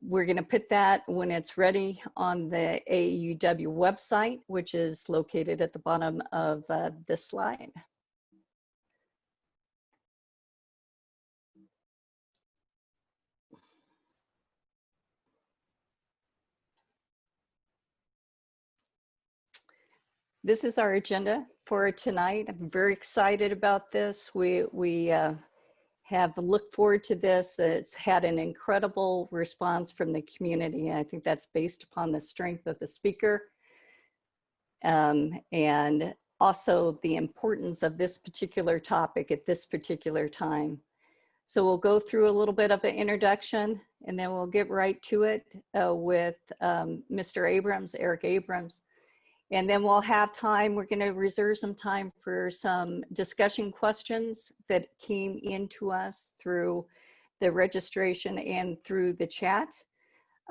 We're going to put that when it's ready on the AUW website, which is located at the bottom of this slide. This is our agenda for tonight. I'm very excited about this. We have looked forward to this. It's had an incredible response from the community. I think that's based upon the strength of the speaker and also the importance of this particular topic at this particular time. So we'll go through a little bit of an introduction and then we'll get right to it with Mr. Abrams, Eric Abrams. And then we'll have time, we're going to reserve some time for some discussion questions that came into us through the registration and through the chat.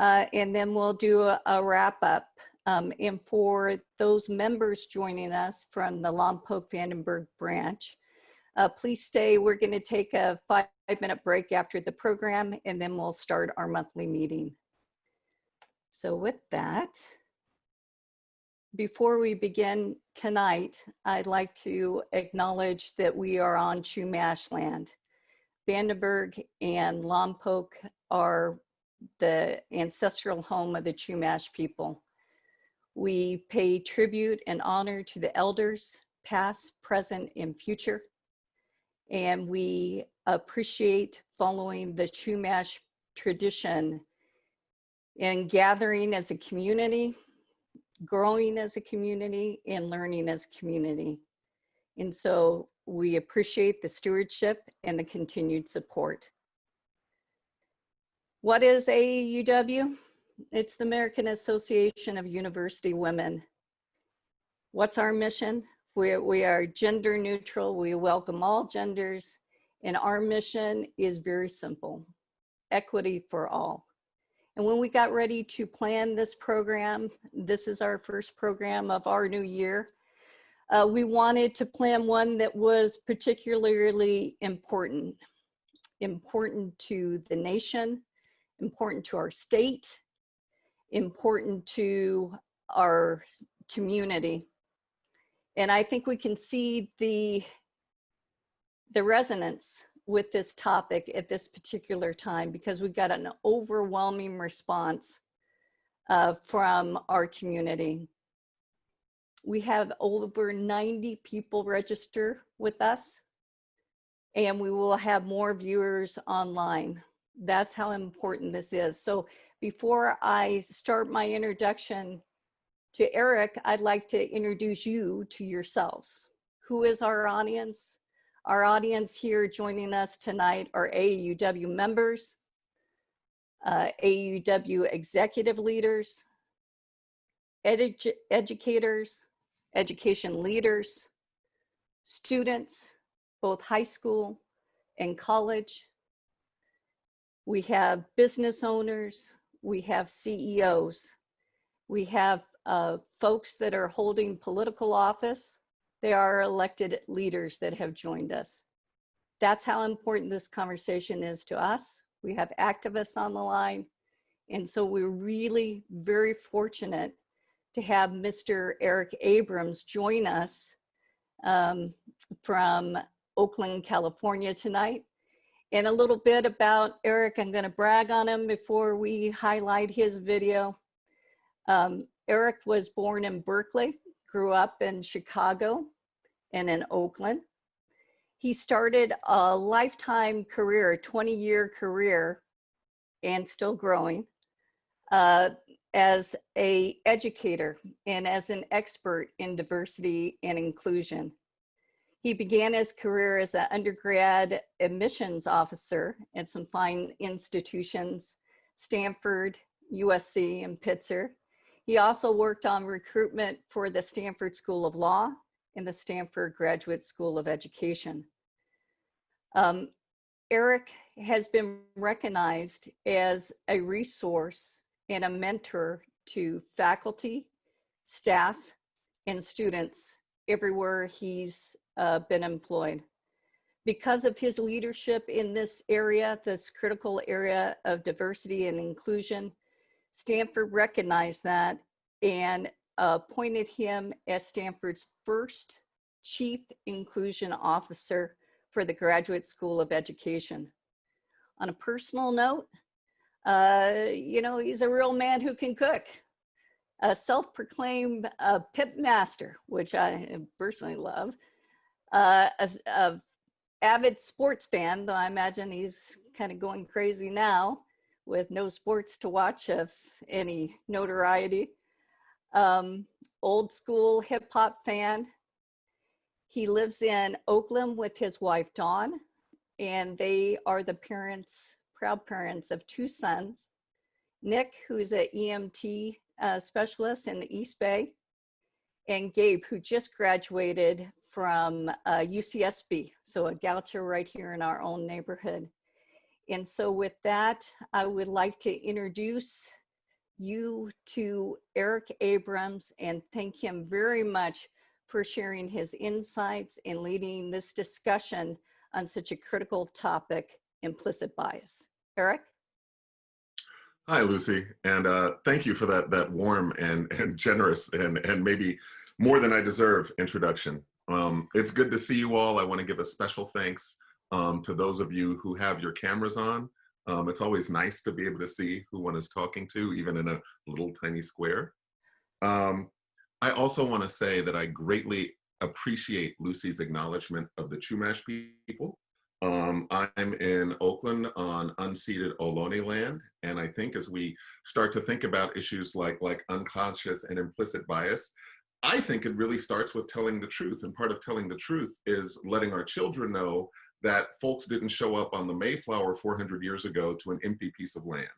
And then we'll do a wrap up. And for those members joining us from the Lompoc-Vandenberg Branch, please stay. We're going to take a 5-minute break after the program, and then we'll start our monthly meeting. So with that, before we begin tonight, I'd like to acknowledge that we are on Chumash land. Vandenberg and Lompoc are the ancestral home of the Chumash people. We pay tribute and honor to the elders, past, present, and future. And we appreciate following the Chumash tradition in gathering as a community, growing as a community, and learning as a community. And so we appreciate the stewardship and the continued support. What is AUW? It's the American Association of University Women. What's our mission? We are gender neutral. We welcome all genders. And our mission is very simple: equity for all. And when we got ready to plan this program, this is our first program of our new year, we wanted to plan one that was particularly important to the nation, important to our state, important to our community. And I think we can see the resonance with this topic at this particular time, because we got an overwhelming response from our community. We have over 90 people register with us, and we will have more viewers online. That's how important this is. So before I start my introduction to Eric, I'd like to introduce you to yourselves. Who is our audience? Our audience here joining us tonight are AUW members, AUW executive leaders, educators, education leaders, students, both high school and college. We have business owners, we have CEOs, we have folks that are holding political office. They are elected leaders that have joined us. That's how important this conversation is to us. We have activists on the line. And so we're really very fortunate to have Mr. Eric Abrams join us from Oakland, California tonight. And a little bit about Eric, I'm gonna brag on him before we highlight his video. Eric was born in Berkeley, grew up in Chicago and in Oakland. He started a lifetime career, a 20-year career, and still growing, as an educator and as an expert in diversity and inclusion. He began his career as an undergrad admissions officer at some fine institutions, Stanford, USC, and Pitzer. He also worked on recruitment for the Stanford School of Law and the Stanford Graduate School of Education. Eric has been recognized as a resource and a mentor to faculty, staff, and students everywhere he's been employed. Because of his leadership in this area, this critical area of diversity and inclusion, Stanford recognized that and appointed him as Stanford's first Chief Inclusion Officer for the Graduate School of Education. On a personal note, you know, he's a real man who can cook. A self-proclaimed pit master, which I personally love. A avid sports fan, though I imagine he's kind of going crazy now with no sports to watch of any notoriety. Old school hip hop fan. He lives in Oakland with his wife, Dawn, and they are the parents, proud parents of 2 sons. Nick, who's an EMT specialist in the East Bay, and Gabe, who just graduated from UCSB, so a gaucho right here in our own neighborhood. And so with that, I would like to introduce you to Eric Abrams and thank him very much for sharing his insights and leading this discussion on such a critical topic, implicit bias. Eric? Hi, Lucy, and thank you for that warm and generous and maybe more than I deserve introduction. It's good to see you all. I want to give a special thanks to those of you who have your cameras on. It's always nice to be able to see who one is talking to, even in a little tiny square. I also want to say that I greatly appreciate Lucy's acknowledgement of the Chumash people. I'm in Oakland on unceded Ohlone land, and I think as we start to think about issues like unconscious and implicit bias, I think it really starts with telling the truth, and part of telling the truth is letting our children know that folks didn't show up on the Mayflower 400 years ago to an empty piece of land.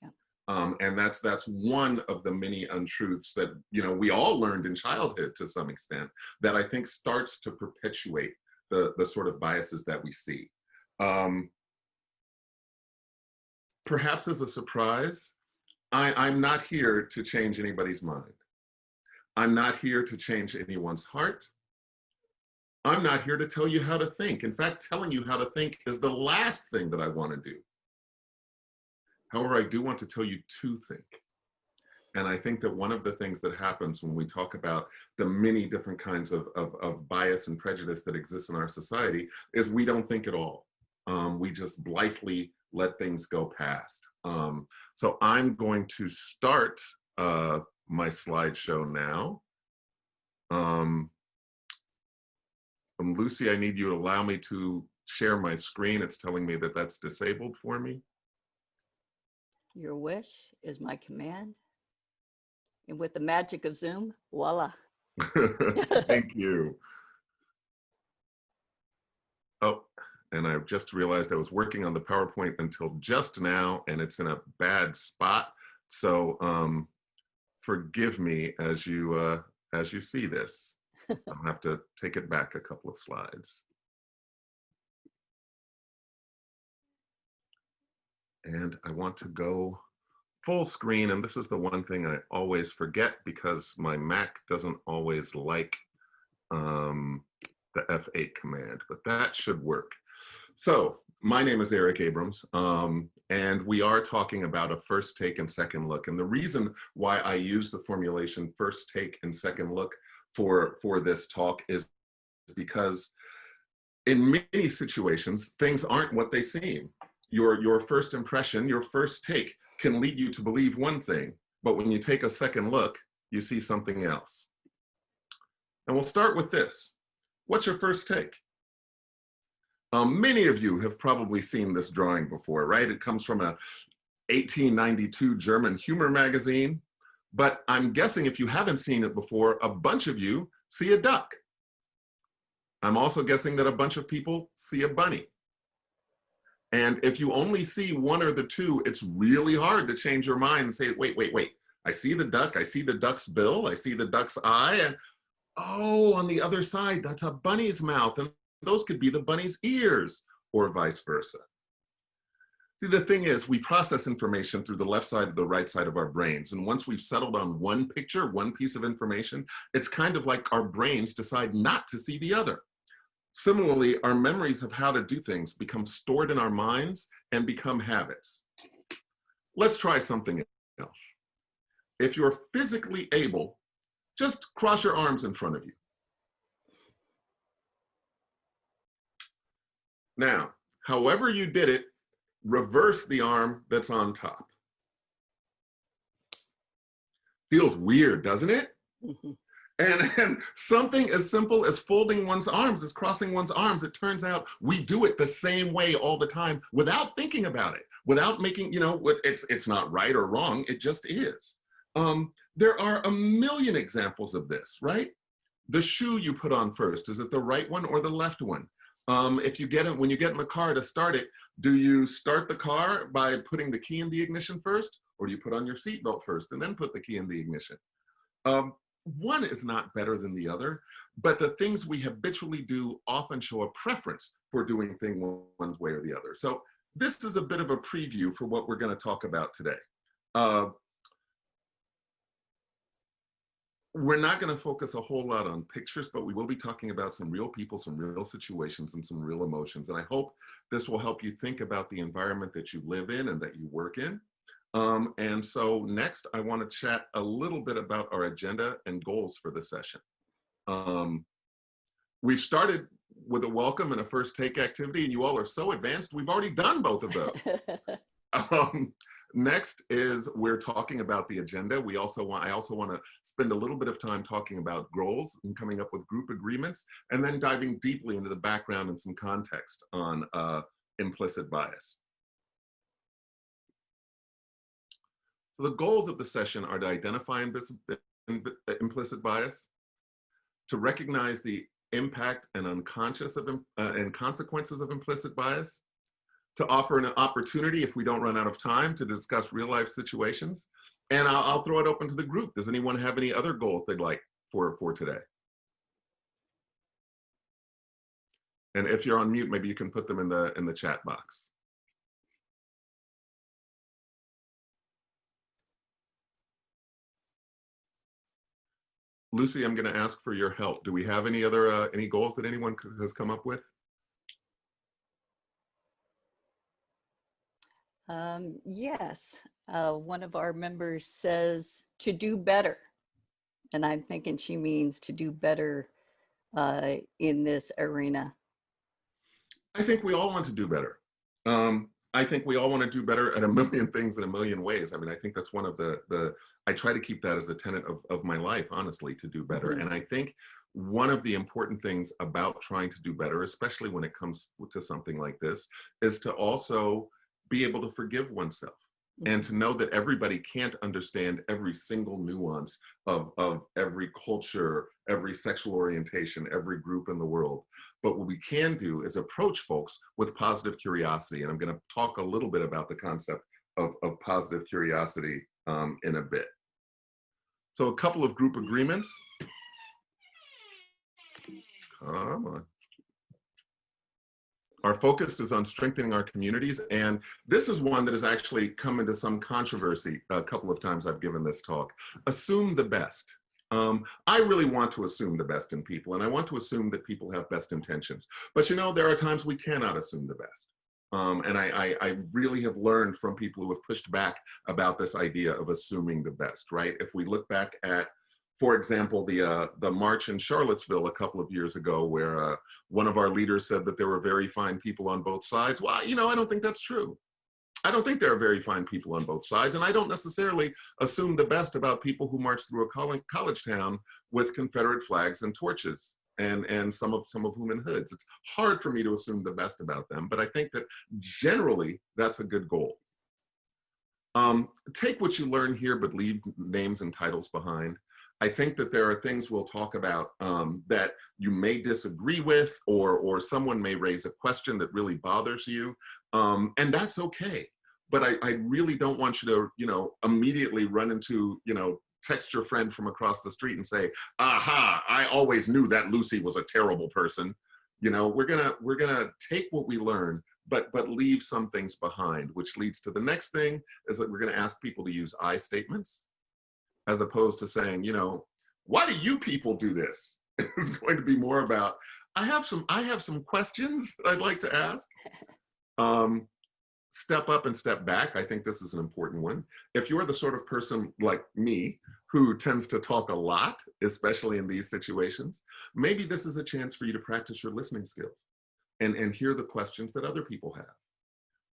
Yeah. And that's one of the many untruths that, you know, we all learned in childhood to some extent that I think starts to perpetuate the sort of biases that we see. Perhaps as a surprise, I'm not here to change anybody's mind. I'm not here to change anyone's heart. I'm not here to tell you how to think. In fact, telling you how to think is the last thing that I want to do. However, I do want to tell you to think. And I think that one of the things that happens when we talk about the many different kinds of bias and prejudice that exist in our society is we don't think at all. We just blithely let things go past. So I'm going to start my slideshow now. Lucy, I need you to allow me to share my screen. It's telling me that that's disabled for me. Your wish is my command. And with the magic of Zoom, voila. Thank you. Oh, and I just realized I was working on the PowerPoint until just now, and it's in a bad spot. So forgive me as you see this. I'll have to take it back a couple of slides. And I want to go full screen, and this is the one thing I always forget because my Mac doesn't always like the F8 command, but that should work. So my name is Eric Abrams, and we are talking about a first take and second look. And the reason why I use the formulation first take and second look for this talk is because in many situations, things aren't what they seem. Your first impression, your first take can lead you to believe one thing, but when you take a second look, you see something else. And we'll start with this. What's your first take? Many of you have probably seen this drawing before, right? It comes from a 1892 German humor magazine, but I'm guessing if you haven't seen it before, a bunch of you see a duck. I'm also guessing that a bunch of people see a bunny. And if you only see one or the two, it's really hard to change your mind and say, wait. I see the duck, I see the duck's bill, I see the duck's eye, and oh, on the other side, that's a bunny's mouth, and those could be the bunny's ears, or vice versa. See, the thing is, we process information through the left side or the right side of our brains. And once we've settled on one picture, one piece of information, it's kind of like our brains decide not to see the other. Similarly, our memories of how to do things become stored in our minds and become habits. Let's try something else. If you're physically able, just cross your arms in front of you. Now, however you did it, reverse the arm that's on top. Feels weird, doesn't it? Mhm. And something as simple as folding one's arms, as crossing one's arms, it turns out we do it the same way all the time without thinking about it, without making, it's not right or wrong, it just is. There are a million examples of this, right? The shoe you put on first, is it the right one or the left one? If you get it, when you get in the car to start it, do you start the car by putting the key in the ignition first, or do you put on your seatbelt first and then put the key in the ignition? One is not better than the other, but the things we habitually do often show a preference for doing things one way or the other. So this is a bit of a preview for what we're going to talk about today. We're not going to focus a whole lot on pictures, but we will be talking about some real people, some real situations, and some real emotions. And I hope this will help you think about the environment that you live in and that you work in. And so next, I want to chat a little bit about our agenda and goals for the session. We've started with a welcome and a first take activity, and you all are so advanced, we've already done both of those. Next is we're talking about the agenda. I also want to spend a little bit of time talking about goals and coming up with group agreements, and then diving deeply into the background and some context on implicit bias. So the goals of the session are to identify implicit bias, to recognize the impact and and consequences of implicit bias, to offer an opportunity, if we don't run out of time, to discuss real life situations. And I'll throw it open to the group. Does anyone have any other goals they'd like for today? And if you're on mute, maybe you can put them in the chat box. Lucy, I'm going to ask for your help. Do we have any other any goals that anyone has come up with? Yes, one of our members says to do better. And I'm thinking she means to do better in this arena. I think we all want to do better. I think we all want to do better at a million things in a million ways. I mean, I think that's one of I try to keep that as a tenet of my life, honestly, to do better. Mm-hmm. And I think one of the important things about trying to do better, especially when it comes to something like this, is to also be able to forgive oneself. Mm-hmm. And to know that everybody can't understand every single nuance of every culture, every sexual orientation, every group in the world. But what we can do is approach folks with positive curiosity. And I'm going to talk a little bit about the concept of positive curiosity in a bit. So a couple of group agreements. Come on. Our focus is on strengthening our communities. And this is one that has actually come into some controversy a couple of times I've given this talk. Assume the best. I really want to assume the best in people, and I want to assume that people have best intentions. But there are times we cannot assume the best. And I really have learned from people who have pushed back about this idea of assuming the best, right? If we look back at, for example, the march in Charlottesville a couple of years ago, where one of our leaders said that there were very fine people on both sides. Well, I don't think that's true. I don't think there are very fine people on both sides, and I don't necessarily assume the best about people who march through a college town with Confederate flags and torches, and some of whom in hoods. It's hard for me to assume the best about them, but I think that generally that's a good goal. Take what you learn here, but leave names and titles behind. I think that there are things we'll talk about that you may disagree with, or someone may raise a question that really bothers you, and that's okay. But I really don't want you to, immediately run into, text your friend from across the street and say, aha, I always knew that Lucy was a terrible person. We're gonna take what we learn, but leave some things behind, which leads to the next thing, is that we're gonna ask people to use I statements, as opposed to saying, why do you people do this? It's going to be more about, I have some questions that I'd like to ask. Step up and step back. I think this is an important one. If you're the sort of person like me who tends to talk a lot, especially in these situations, maybe this is a chance for you to practice your listening skills and hear the questions that other people have.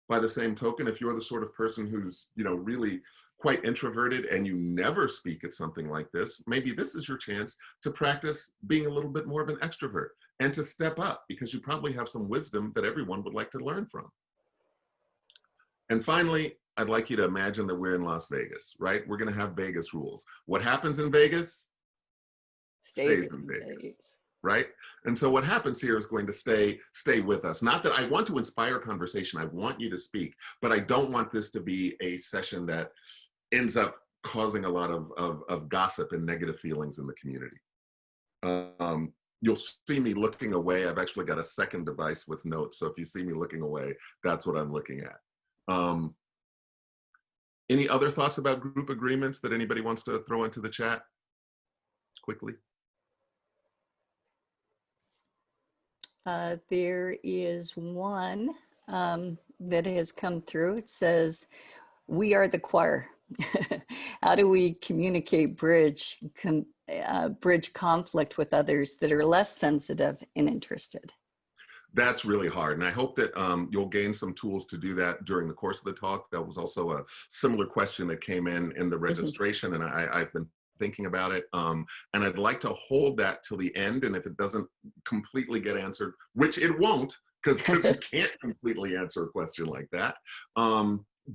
By the same token, if you're the sort of person who's, really quite introverted and you never speak at something like this, maybe this is your chance to practice being a little bit more of an extrovert and to step up, because you probably have some wisdom that everyone would like to learn from. And finally, I'd like you to imagine that we're in Las Vegas, right? We're going to have Vegas rules. What happens in Vegas stays in Vegas, right? And so what happens here is going to stay with us. Not that I want to inspire conversation. I want you to speak, but I don't want this to be a session that ends up causing a lot of gossip and negative feelings in the community. You'll see me looking away. I've actually got a second device with notes. So if you see me looking away, that's what I'm looking at. Any other thoughts about group agreements that anybody wants to throw into the chat quickly? There is one that has come through. It says, "We are the choir." How do we communicate, bridge conflict with others that are less sensitive and interested? That's really hard. And I hope that you'll gain some tools to do that during the course of the talk. That was also a similar question that came in the registration, and I've been thinking about it. And I'd like to hold that till the end. And if it doesn't completely get answered, which it won't, because you can't completely answer a question like that,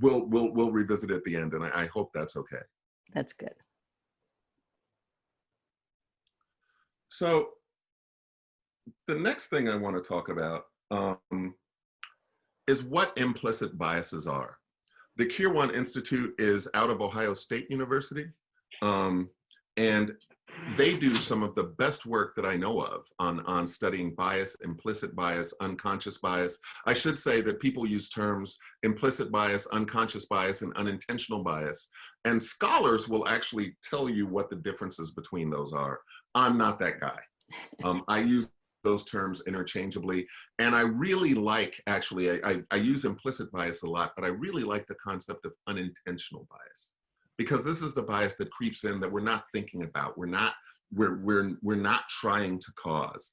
we'll revisit it at the end. And I hope that's okay. That's good. So the next thing I want to talk about is what implicit biases are. The Kirwan Institute is out of Ohio State University, and they do some of the best work that I know of on studying bias, implicit bias, unconscious bias. I should say that people use terms implicit bias, unconscious bias, and unintentional bias, and scholars will actually tell you what the differences between those are. I'm not that guy. I use those terms interchangeably. And I really like, actually, I use implicit bias a lot, but I really like the concept of unintentional bias, because this is the bias that creeps in that we're not thinking about. We're not trying to cause.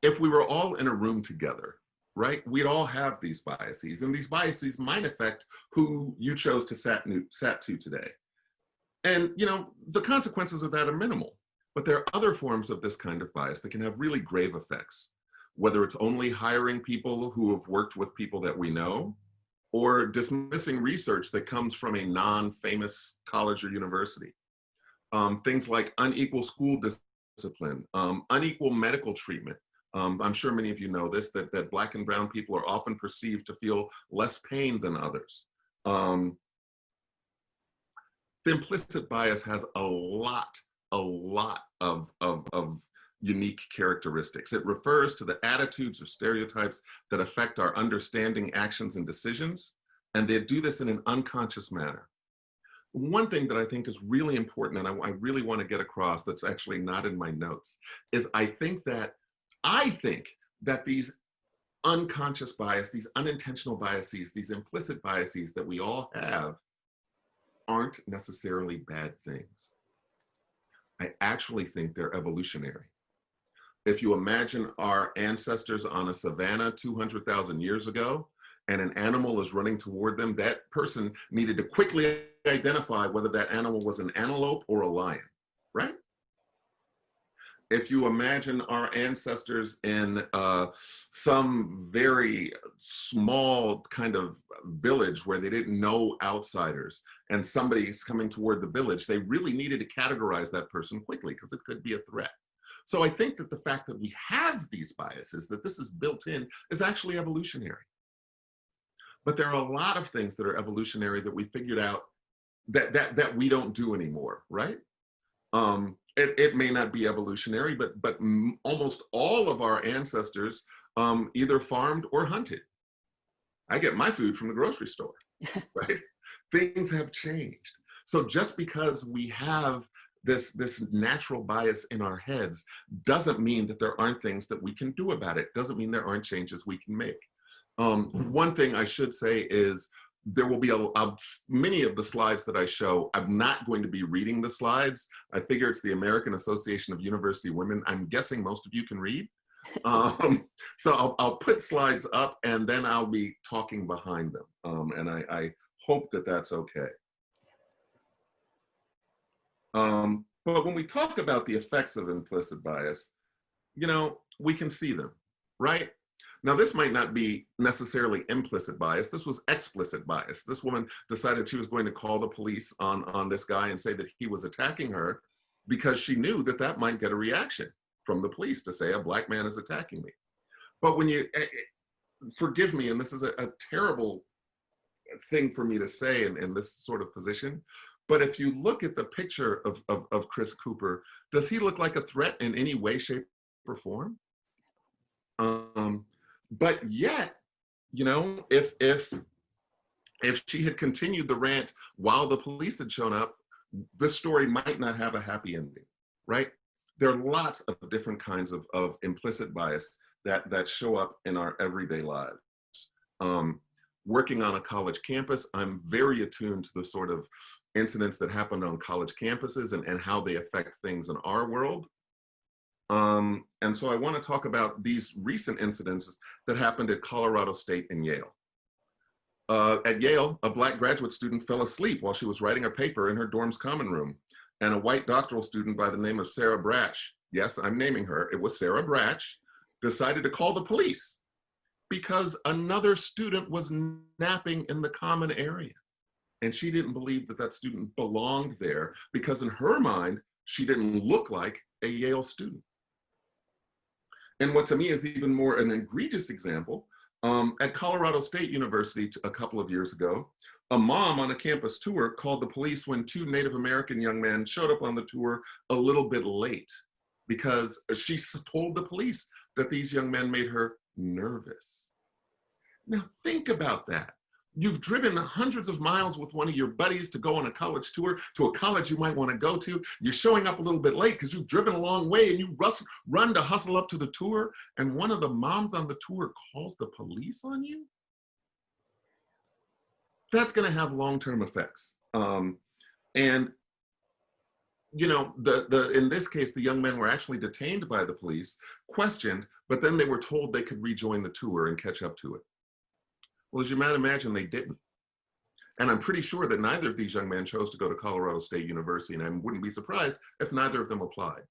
If we were all in a room together, right, we'd all have these biases, and these biases might affect who you chose to sat to today. And, the consequences of that are minimal. But there are other forms of this kind of bias that can have really grave effects, whether it's only hiring people who have worked with people that we know, or dismissing research that comes from a non-famous college or university. Things like unequal school discipline, unequal medical treatment. I'm sure many of you know this, that Black and brown people are often perceived to feel less pain than others. The implicit bias has a lot of unique characteristics. It refers to the attitudes or stereotypes that affect our understanding, actions, and decisions, and they do this in an unconscious manner. One thing that I think is really important, and I really want to get across, that's actually not in my notes, is I think that these unconscious bias, these unintentional biases, these implicit biases that we all have aren't necessarily bad things. I actually think they're evolutionary. If you imagine our ancestors on a savanna 200,000 years ago, and an animal is running toward them, that person needed to quickly identify whether that animal was an antelope or a lion, right? If you imagine our ancestors in some very small kind of village where they didn't know outsiders, and somebody's coming toward the village, they really needed to categorize that person quickly because it could be a threat. So I think that the fact that we have these biases, that this is built in, is actually evolutionary. But there are a lot of things that are evolutionary that we figured out that we don't do anymore, right? It may not be evolutionary, but almost all of our ancestors either farmed or hunted. I get my food from the grocery store, right? Things have changed. So just because we have this natural bias in our heads doesn't mean that there aren't things that we can do about it. Doesn't mean there aren't changes we can make. One thing I should say is there will be many of the slides that I show. I'm not going to be reading the slides. I figure it's the American Association of University Women. I'm guessing most of you can read. So I'll put slides up and then I'll be talking behind them. And I hope that that's okay. But when we talk about the effects of implicit bias, you know, we can see them, right? Now, this might not be necessarily implicit bias. This was explicit bias. This woman decided she was going to call the police on this guy and say that he was attacking her because she knew that that might get a reaction from the police to say a black man is attacking me. But when you, forgive me, and this is a terrible thing for me to say in this sort of position, but if you look at the picture of Chris Cooper, does he look like a threat in any way, shape, or form? But yet, you know, if she had continued the rant while the police had shown up, this story might not have a happy ending, right? There are lots of different kinds of implicit bias that show up in our everyday lives. Working on a college campus, I'm very attuned to the sort of incidents that happened on college campuses and how they affect things in our world. And so I want to talk about these recent incidents that happened at Colorado State and Yale. At Yale, a black graduate student fell asleep while she was writing a paper in her dorm's common room. And a white doctoral student by the name of Sarah Bratch, yes, I'm naming her, it was Sarah Bratch, decided to call the police because another student was napping in the common area. And she didn't believe that that student belonged there because in her mind, she didn't look like a Yale student. And what to me is even more an egregious example, at Colorado State University a couple of years ago, a mom on a campus tour called the police when two Native American young men showed up on the tour a little bit late because she told the police that these young men made her nervous. Now think about that. You've driven hundreds of miles with one of your buddies to go on a college tour to a college you might want to go to. You're showing up a little bit late because you've driven a long way and you run to hustle up to the tour, and one of the moms on the tour calls the police on you? That's going to have long-term effects. And you know, in this case, the young men were actually detained by the police, questioned, but then they were told they could rejoin the tour and catch up to it. Well, as you might imagine, they didn't. And I'm pretty sure that neither of these young men chose to go to Colorado State University, and I wouldn't be surprised if neither of them applied.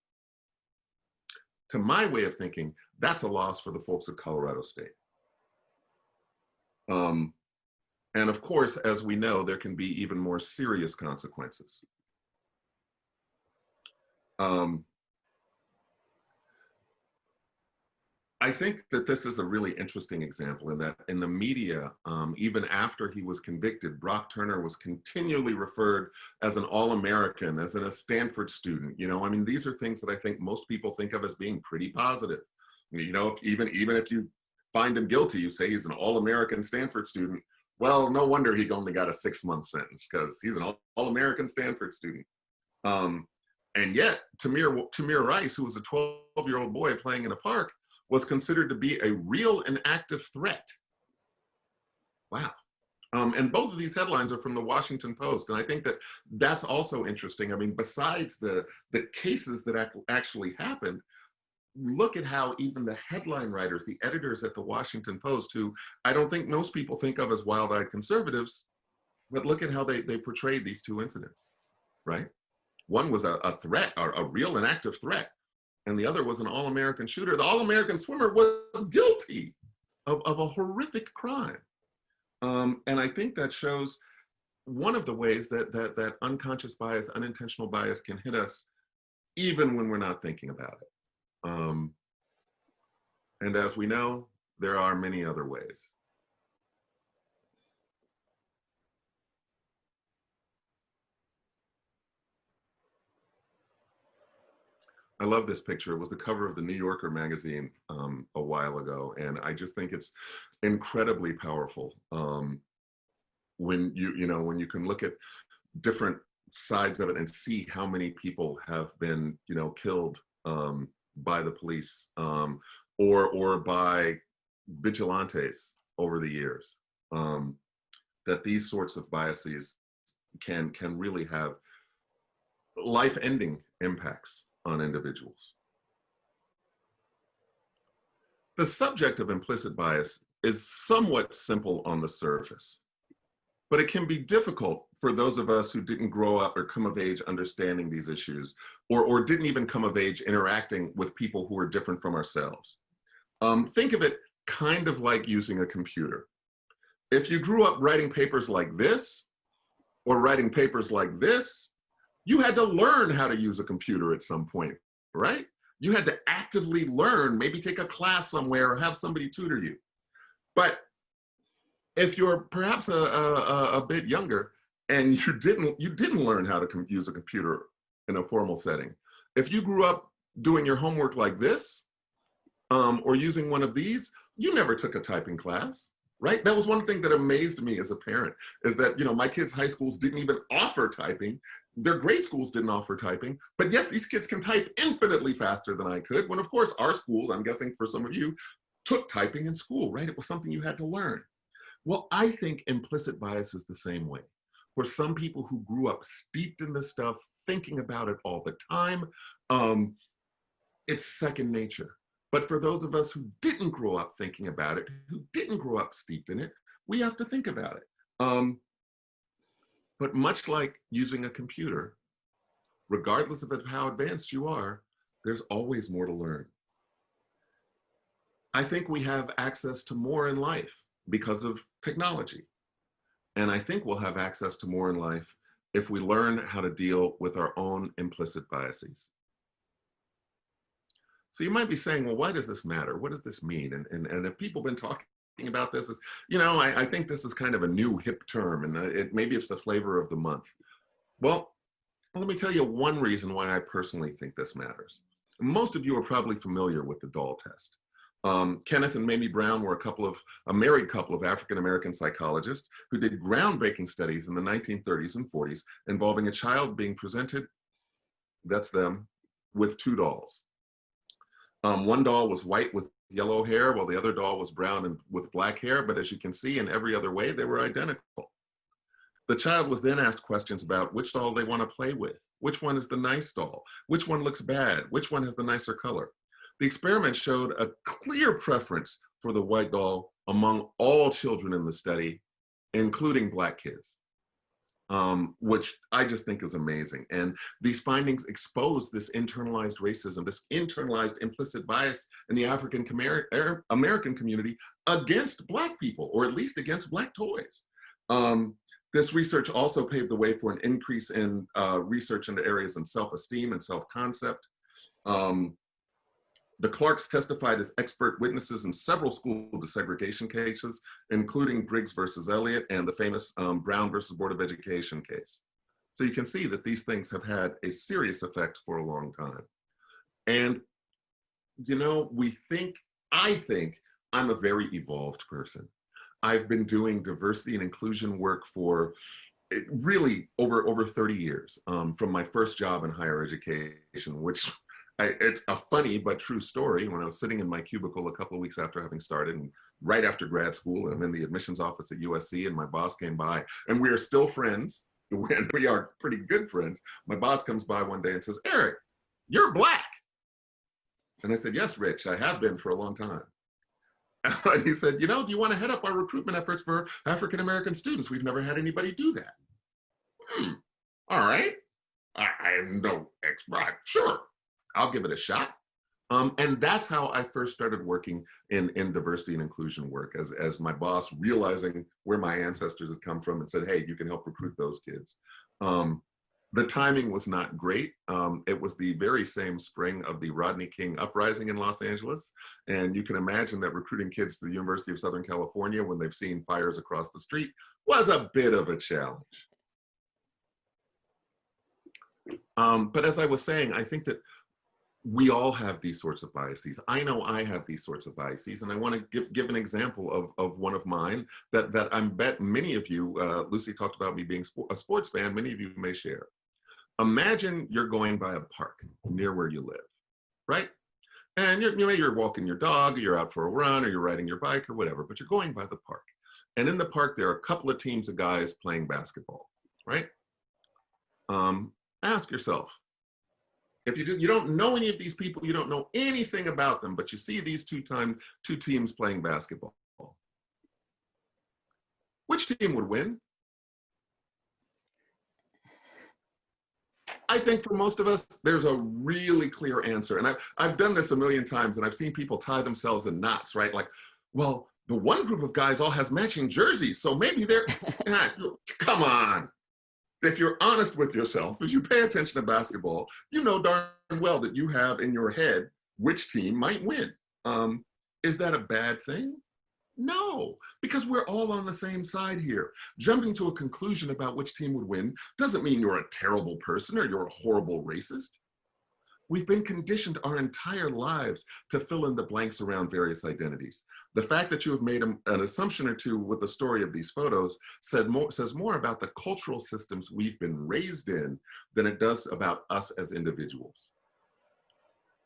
To my way of thinking, that's a loss for the folks at Colorado State. And of course, as we know, there can be even more serious consequences. I think that this is a really interesting example in that in the media, even after he was convicted, Brock Turner was continually referred as an All-American, as a Stanford student. You know, I mean, these are things that I think most people think of as being pretty positive. You know, even if you find him guilty, you say he's an All-American Stanford student. Well, no wonder he only got a 6-month sentence because he's an All-American Stanford student. And yet, Tamir Rice, who was a 12-year-old boy playing in a park, was considered to be a real and active threat. Wow. And both of these headlines are from the Washington Post. And I think that that's also interesting. I mean, besides the cases that actually happened, look at how even the headline writers, the editors at the Washington Post, who I don't think most people think of as wild-eyed conservatives, but look at how they portrayed these two incidents, right? One was a threat, or a real and active threat, and the other was an All-American shooter. The All-American swimmer was guilty of a horrific crime. And I think that shows one of the ways that unconscious bias, unintentional bias can hit us even when we're not thinking about it. And as we know, there are many other ways. I love this picture. It was the cover of the New Yorker magazine a while ago, and I just think it's incredibly powerful when you can look at different sides of it and see how many people have been, you know, killed by the police or by vigilantes over the years. That these sorts of biases can really have life-ending impacts on individuals. The subject of implicit bias is somewhat simple on the surface, but it can be difficult for those of us who didn't grow up or come of age understanding these issues, or didn't even come of age interacting with people who are different from ourselves. Think of it kind of like using a computer. If you grew up writing papers like this, or writing papers like this, you had to learn how to use a computer at some point, right? You had to actively learn, maybe take a class somewhere or have somebody tutor you. But if you're perhaps a bit younger and you didn't learn how to use a computer in a formal setting, if you grew up doing your homework like this, or using one of these, you never took a typing class, right? That was one thing that amazed me as a parent, is that, you know, my kids' high schools didn't even offer typing. Their grade schools didn't offer typing, but yet these kids can type infinitely faster than I could, when of course our schools, I'm guessing for some of you, took typing in school, right? It was something you had to learn. Well, I think implicit bias is the same way. For some people who grew up steeped in this stuff, thinking about it all the time, it's second nature. But for those of us who didn't grow up thinking about it, who didn't grow up steeped in it, we have to think about it. But much like using a computer, regardless of how advanced you are, there's always more to learn. I think we have access to more in life because of technology. And I think we'll have access to more in life if we learn how to deal with our own implicit biases. So you might be saying, well, why does this matter? What does this mean? And if people have been talking about this, you know, I think this is kind of a new hip term, and maybe it's the flavor of the month. Well, let me tell you one reason why I personally think this matters. Most of you are probably familiar with the doll test. Kenneth and Mamie Brown were a married couple of African-American psychologists who did groundbreaking studies in the 1930s and 40s involving a child being presented, that's them, with two dolls. One doll was white with yellow hair, while the other doll was brown and with black hair, but as you can see, in every other way, they were identical. The child was then asked questions about which doll they want to play with, which one is the nice doll, which one looks bad, which one has the nicer color. The experiment showed a clear preference for the white doll among all children in the study, including Black kids, which I just think is amazing. And these findings expose this internalized racism, this internalized implicit bias in the African American community against Black people, or at least against Black toys. This research also paved the way for an increase in research into areas in self-esteem and self-concept. The Clarks testified as expert witnesses in several school desegregation cases, including Briggs versus Elliott and the famous Brown versus Board of Education case. So you can see that these things have had a serious effect for a long time. And, you know, I think I'm a very evolved person. I've been doing diversity and inclusion work for really over 30 years, from my first job in higher education, which it's a funny but true story. When I was sitting in my cubicle a couple of weeks after having started, and right after grad school, I'm in the admissions office at USC, and my boss came by, and we are still friends, and we are pretty good friends. My boss comes by one day and says, "Eric, you're Black." And I said, "Yes, Rich, I have been for a long time." And he said, "You know, do you want to head up our recruitment efforts for African-American students? We've never had anybody do that." All right. I am no expert. Sure, I'll give it a shot. And that's how I first started working in diversity and inclusion work, as my boss, realizing where my ancestors had come from, and said, "Hey, you can help recruit those kids." The timing was not great. It was the very same spring of the Rodney King uprising in Los Angeles. And you can imagine that recruiting kids to the University of Southern California when they've seen fires across the street was a bit of a challenge. But as I was saying, I think that we all have these sorts of biases. I know I have these sorts of biases, and I want to give an example of one of mine that I bet many of you, Lucy talked about me being a sports fan, many of you may share. Imagine you're going by a park near where you live, right? And you're walking your dog, or you're out for a run, or you're riding your bike or whatever, but you're going by the park. And in the park, there are a couple of teams of guys playing basketball, right? Ask yourself, if you don't know any of these people, you don't know anything about them, but you see these two teams playing basketball, which team would win? I think for most of us, there's a really clear answer. And I've done this a million times, and I've seen people tie themselves in knots, right? Like, well, the one group of guys all has matching jerseys, so maybe they're, come on. If you're honest with yourself, if you pay attention to basketball, you know darn well that you have in your head which team might win. Is that a bad thing? No, because we're all on the same side here. Jumping to a conclusion about which team would win doesn't mean you're a terrible person or you're a horrible racist. We've been conditioned our entire lives to fill in the blanks around various identities. The fact that you have made an assumption or two with the story of these photos says more about the cultural systems we've been raised in than it does about us as individuals.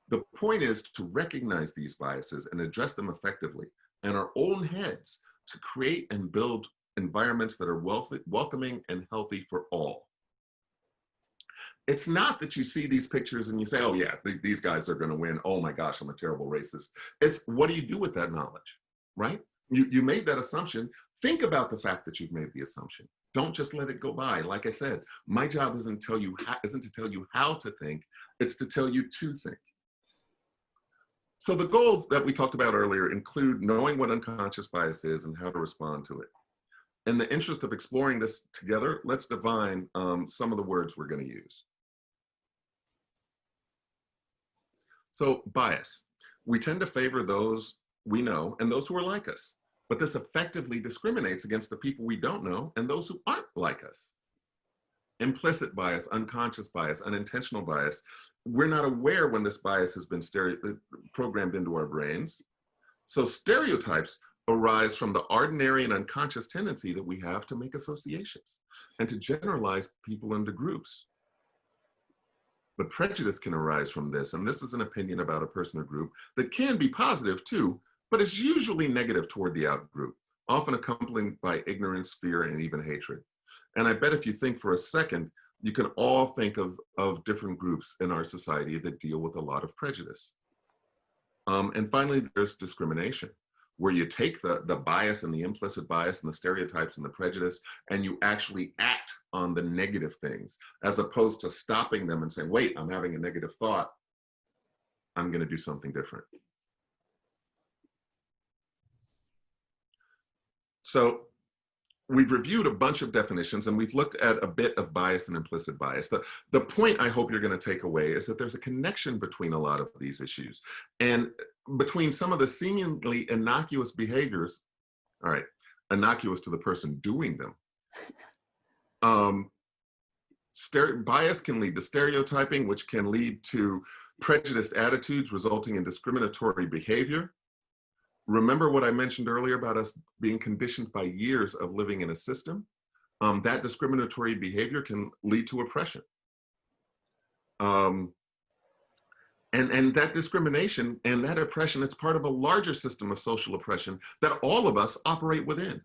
The point is to recognize these biases and address them effectively in our own heads to create and build environments that are welcoming and healthy for all. It's not that you see these pictures and you say, oh yeah, these guys are gonna win. Oh my gosh, I'm a terrible racist. It's what do you do with that knowledge, right? You made that assumption. Think about the fact that you've made the assumption. Don't just let it go by. Like I said, my job isn't to tell you how to think, it's to tell you to think. So the goals that we talked about earlier include knowing what unconscious bias is and how to respond to it. In the interest of exploring this together, let's define some of the words we're gonna use. So bias, we tend to favor those we know and those who are like us, but this effectively discriminates against the people we don't know and those who aren't like us. Implicit bias, unconscious bias, unintentional bias, we're not aware when this bias has been programmed into our brains. So stereotypes arise from the ordinary and unconscious tendency that we have to make associations and to generalize people into groups. But prejudice can arise from this, and this is an opinion about a person or group that can be positive too, but is usually negative toward the out group, often accompanied by ignorance, fear, and even hatred. And I bet if you think for a second, you can all think of different groups in our society that deal with a lot of prejudice. And finally, there's discrimination, where you take the bias and the implicit bias and the stereotypes and the prejudice, and you actually act on the negative things, as opposed to stopping them and saying, wait, I'm having a negative thought, I'm gonna do something different. So we've reviewed a bunch of definitions and we've looked at a bit of bias and implicit bias. The point I hope you're gonna take away is that there's a connection between a lot of these issues and between some of the seemingly innocuous behaviors, all right, innocuous to the person doing them. Bias can lead to stereotyping, which can lead to prejudiced attitudes resulting in discriminatory behavior. Remember what I mentioned earlier about us being conditioned by years of living in a system? That discriminatory behavior can lead to oppression. And that discrimination and that oppression, it's part of a larger system of social oppression that all of us operate within.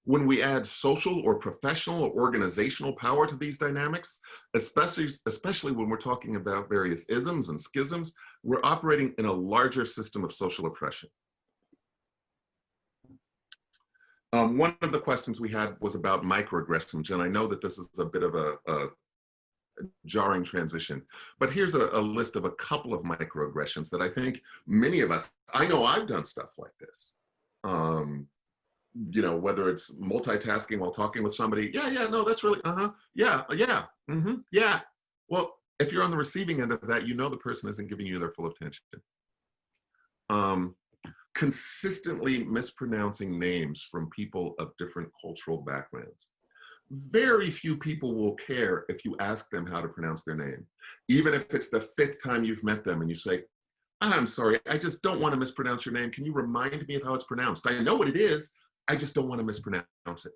When we add social or professional or organizational power to these dynamics, especially when we're talking about various isms and schisms, we're operating in a larger system of social oppression. One of the questions we had was about microaggressions, and I know that this is a bit of a jarring transition, but here's a list of a couple of microaggressions that I think many of us, I know I've done stuff like this. You know, whether it's multitasking while talking with somebody, yeah, no, that's really, yeah, yeah. Well, if you're on the receiving end of that, you know the person isn't giving you their full attention. Consistently mispronouncing names from people of different cultural backgrounds. Very few people will care if you ask them how to pronounce their name. Even if it's the 5th time you've met them and you say, I'm sorry, I just don't want to mispronounce your name. Can you remind me of how it's pronounced? I know what it is, I just don't want to mispronounce it.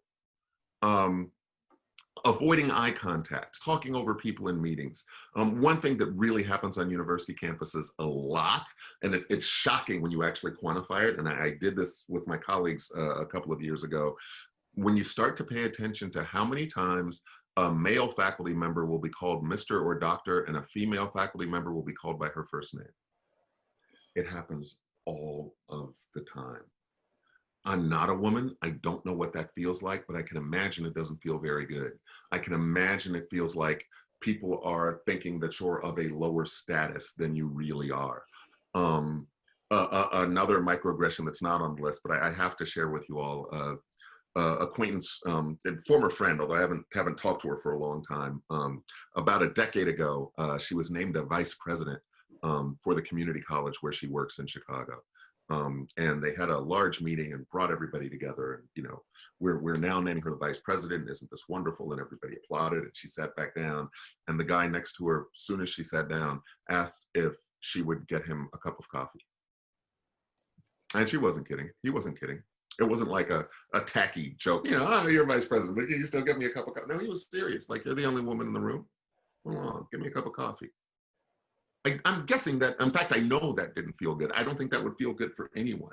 avoiding eye contact, talking over people in meetings. One thing that really happens on university campuses a lot, and it's shocking when you actually quantify it, and I did this with my colleagues a couple of years ago, when you start to pay attention to how many times a male faculty member will be called Mr. or Doctor and a female faculty member will be called by her first name. It happens all of the time. I'm not a woman. I don't know what that feels like, but I can imagine it doesn't feel very good. I can imagine it feels like people are thinking that you're of a lower status than you really are. Another microaggression that's not on the list, but I have to share with you all, acquaintance, former friend, although I haven't talked to her for a long time. About a decade ago, she was named a vice president for the community college where she works in Chicago. And they had a large meeting and brought everybody together. And, you know, we're now naming her the vice president. Isn't this wonderful? And everybody applauded, and she sat back down. And the guy next to her, as soon as she sat down, asked if she would get him a cup of coffee. And she wasn't kidding. He wasn't kidding. It wasn't like a tacky joke, you know, oh, you're vice president, but you still get me a cup of coffee. No, he was serious. Like, you're the only woman in the room. Come on, give me a cup of coffee. I'm guessing that, in fact, I know that didn't feel good. I don't think that would feel good for anyone.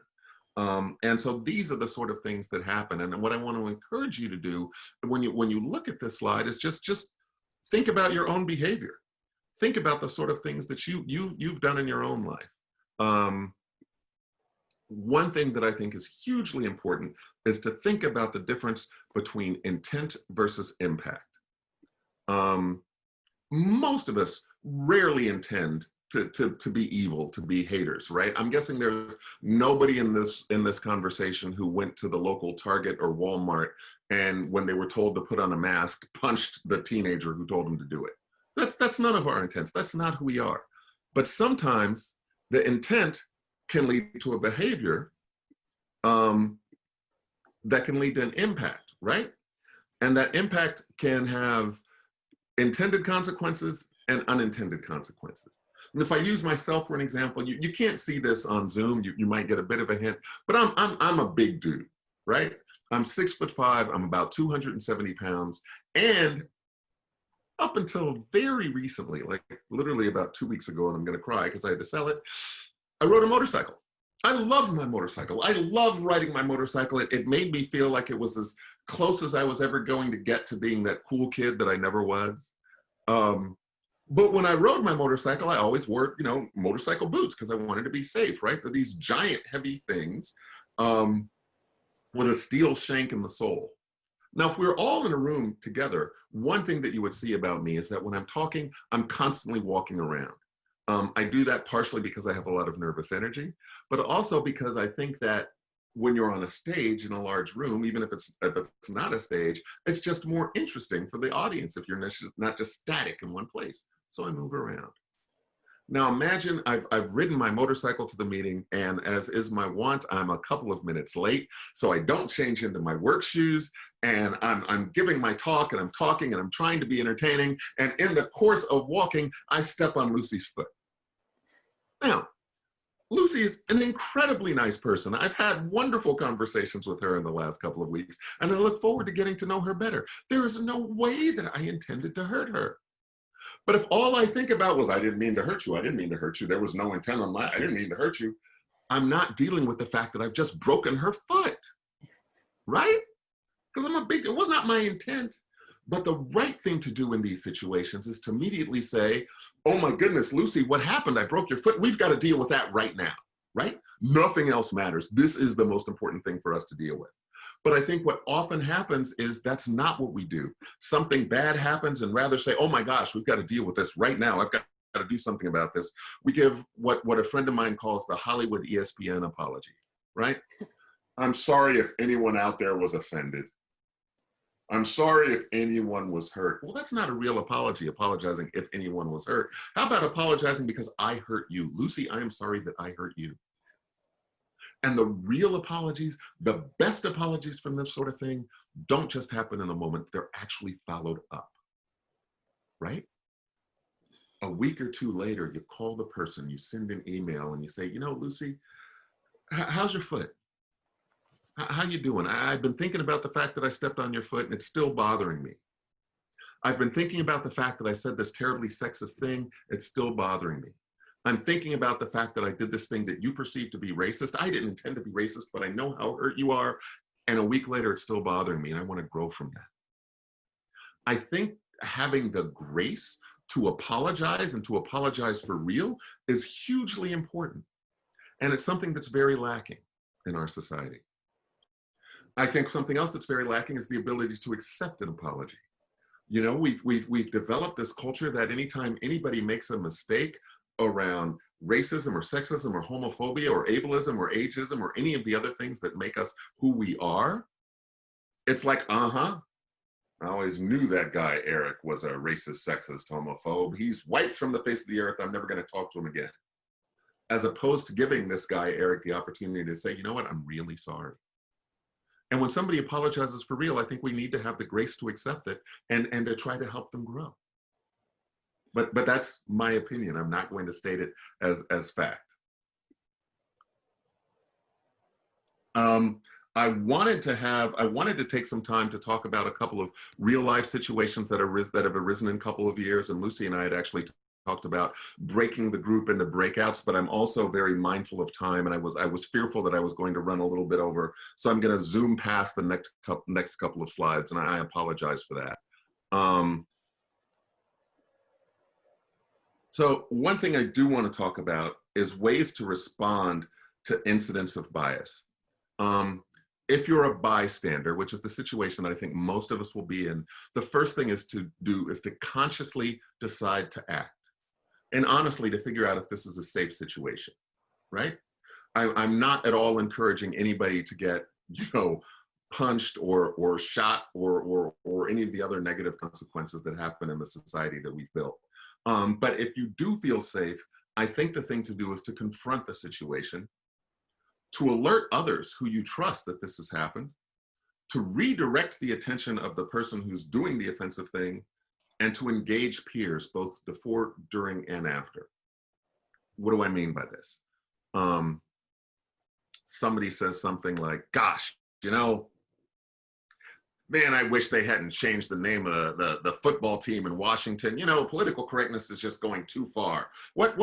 And so these are the sort of things that happen. And what I want to encourage you to do when you look at this slide is just think about your own behavior. Think about the sort of things that you've done in your own life. One thing that I think is hugely important is to think about the difference between intent versus impact. Most of us rarely intend to be evil, to be haters, right? I'm guessing there's nobody in this conversation who went to the local Target or Walmart and when they were told to put on a mask, punched the teenager who told them to do it. That's none of our intents. That's not who we are. But sometimes the intent can lead to a behavior that can lead to an impact, right? And that impact can have intended consequences and unintended consequences. And if I use myself for an example, you can't see this on Zoom. You might get a bit of a hint, but I'm a big dude, right? I'm 6'5", I'm about 270 pounds. And up until very recently, like literally about 2 weeks ago, and I'm gonna cry because I had to sell it, I rode a motorcycle. I love my motorcycle. I love riding my motorcycle. It made me feel like it was as close as I was ever going to get to being that cool kid that I never was. But when I rode my motorcycle, I always wore, you know, motorcycle boots because I wanted to be safe, right? They're these giant, heavy things with a steel shank in the sole. Now, if we were all in a room together, one thing that you would see about me is that when I'm talking, I'm constantly walking around. I do that partially because I have a lot of nervous energy, but also because I think that when you're on a stage in a large room, even if it's not a stage, it's just more interesting for the audience if you're not just static in one place. So I move around. Now imagine I've ridden my motorcycle to the meeting, and as is my wont, I'm a couple of minutes late, so I don't change into my work shoes, and I'm giving my talk, and I'm talking, and I'm trying to be entertaining, and in the course of walking, I step on Lucy's foot. Now, Lucy is an incredibly nice person. I've had wonderful conversations with her in the last couple of weeks, and I look forward to getting to know her better. There is no way that I intended to hurt her. But if all I think about was, I didn't mean to hurt you, I didn't mean to hurt you, there was no intent on I didn't mean to hurt you, I'm not dealing with the fact that I've just broken her foot, right? Because it was not my intent. But the right thing to do in these situations is to immediately say, oh my goodness, Lucy, what happened? I broke your foot. We've got to deal with that right now, right? Nothing else matters. This is the most important thing for us to deal with. But I think what often happens is that's not what we do. Something bad happens, and rather say, oh my gosh, we've got to deal with this right now. I've got to do something about this. We give what a friend of mine calls the Hollywood ESPN apology, right? I'm sorry if anyone out there was offended. I'm sorry if anyone was hurt. Well, that's not a real apology, apologizing if anyone was hurt. How about apologizing because I hurt you? Lucy, I am sorry that I hurt you. And the real apologies, the best apologies from this sort of thing, don't just happen in a moment. They're actually followed up, right? A week or two later, you call the person, you send an email, and you say, you know, Lucy, how's your foot? How you doing? I've been thinking about the fact that I stepped on your foot and it's still bothering me. I've been thinking about the fact that I said this terribly sexist thing. It's still bothering me. I'm thinking about the fact that I did this thing that you perceive to be racist. I didn't intend to be racist, but I know how hurt you are. And a week later, it's still bothering me, and I want to grow from that. I think having the grace to apologize and to apologize for real is hugely important. And it's something that's very lacking in our society. I think something else that's very lacking is the ability to accept an apology. You know, we've developed this culture that anytime anybody makes a mistake around racism or sexism or homophobia or ableism or ageism or any of the other things that make us who we are, it's like, I always knew that guy, Eric, was a racist, sexist, homophobe. He's wiped from the face of the earth. I'm never going to talk to him again. As opposed to giving this guy, Eric, the opportunity to say, you know what, I'm really sorry. And when somebody apologizes for real, I think we need to have the grace to accept it and to try to help them grow. But that's my opinion. I'm not going to state it as fact. I wanted to take some time to talk about a couple of real life situations that have arisen in a couple of years. And Lucy and I had actually talked about breaking the group into breakouts, but I'm also very mindful of time, and I was fearful that I was going to run a little bit over. So I'm going to zoom past the next couple of slides, and I apologize for that. So one thing I do want to talk about is ways to respond to incidents of bias. If you're a bystander, which is the situation that I think most of us will be in, the first thing is to consciously decide to act. And honestly, to figure out if this is a safe situation, right? I'm not at all encouraging anybody to get, punched or shot or any of the other negative consequences that happen in the society that we've built. But if you do feel safe, I think the thing to do is to confront the situation, to alert others who you trust that this has happened, to redirect the attention of the person who's doing the offensive thing, and to engage peers both before, during, and after. What do I mean by this? Somebody says something like, gosh, man, I wish they hadn't changed the name of the football team in Washington. Political correctness is just going too far. What?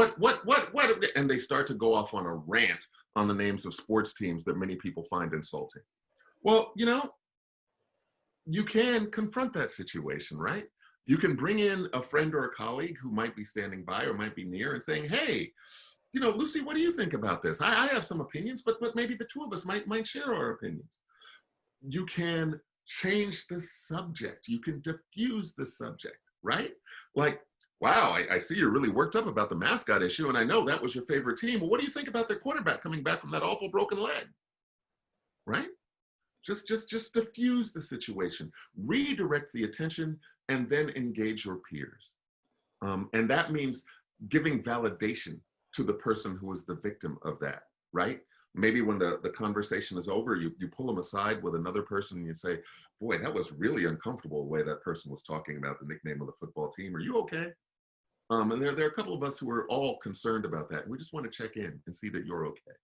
And they start to go off on a rant on the names of sports teams that many people find insulting. Well, you can confront that situation, right? You can bring in a friend or a colleague who might be standing by or might be near and saying, hey, Lucy, what do you think about this? I have some opinions, but maybe the two of us might share our opinions. You can change the subject. You can diffuse the subject, right? Like, wow, I see you're really worked up about the mascot issue, and I know that was your favorite team. Well, what do you think about their quarterback coming back from that awful broken leg, right? Just diffuse the situation, redirect the attention, and then engage your peers. And that means giving validation to the person who is the victim of that, right? Maybe when the conversation is over, you pull them aside with another person and you say, boy, that was really uncomfortable the way that person was talking about the nickname of the football team. Are you okay? And there are a couple of us who are all concerned about that. We just want to check in and see that you're okay.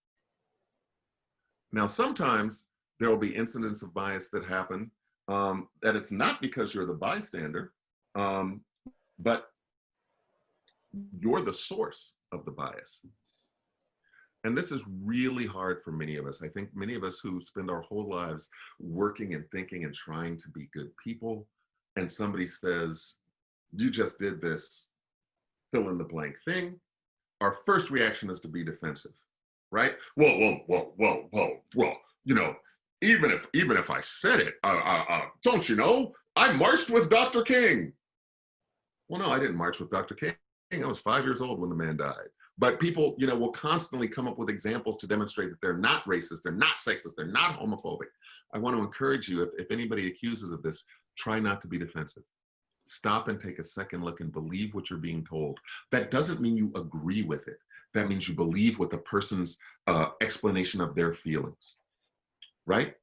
Now, sometimes there will be incidents of bias that happen that it's not because you're the bystander, but you're the source of the bias. And this is really hard for many of us. I think many of us who spend our whole lives working and thinking and trying to be good people, and somebody says, you just did this fill in the blank thing, our first reaction is to be defensive, right? Whoa, even if I said it, don't you know, I marched with Dr. King. Well, no, I didn't march with Dr. King. I was 5 years old when the man died. But people, will constantly come up with examples to demonstrate that they're not racist, they're not sexist, they're not homophobic. I want to encourage you, if anybody accuses of this, try not to be defensive. Stop and take a second look and believe what you're being told. That doesn't mean you agree with it. That means you believe what the person's explanation of their feelings, right?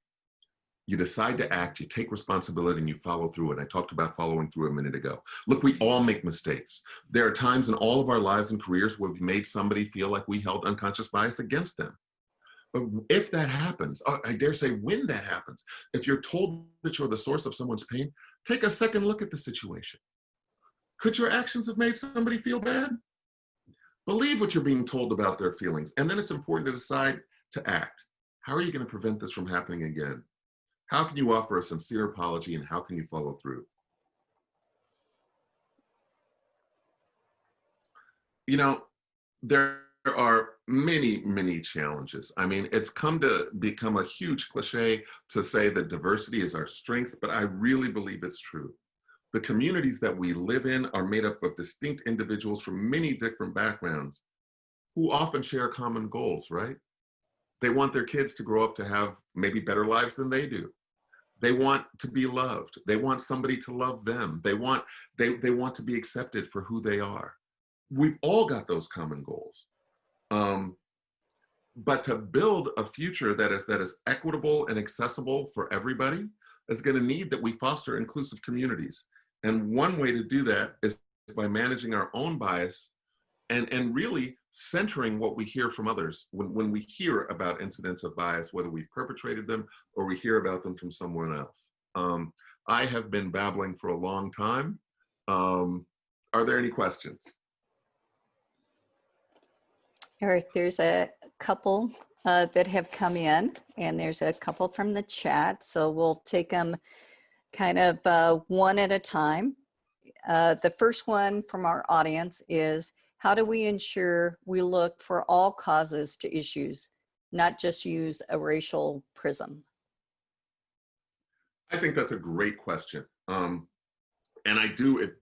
You decide to act, you take responsibility, and you follow through. And I talked about following through a minute ago. Look, we all make mistakes. There are times in all of our lives and careers where we've made somebody feel like we held unconscious bias against them. But if that happens, I dare say when that happens, if you're told that you're the source of someone's pain, Take a second look at the situation. Could your actions have made somebody feel bad? Believe what you're being told about their feelings, and then it's important to decide to act. How are you going to prevent this from happening again? How can you offer a sincere apology, and how can you follow through? You know, there are many, many challenges. I mean, it's come to become a huge cliche to say that diversity is our strength, but I really believe it's true. The communities that we live in are made up of distinct individuals from many different backgrounds who often share common goals, right? They want their kids to grow up to have maybe better lives than they do. They want to be loved. They want somebody to love them. They want to be accepted for who they are. We've all got those common goals. But to build a future that is equitable and accessible for everybody is going to need that we foster inclusive communities. And one way to do that is by managing our own bias and really centering what we hear from others. When we hear about incidents of bias, whether we've perpetrated them or we hear about them from someone else. I have been babbling for a long time. Are there any questions? Eric, there's a couple that have come in, and there's a couple from the chat, so we'll take them kind of one at a time. The first one from our audience is, how do we ensure we look for all causes to issues, not just use a racial prism? I think that's a great question. And I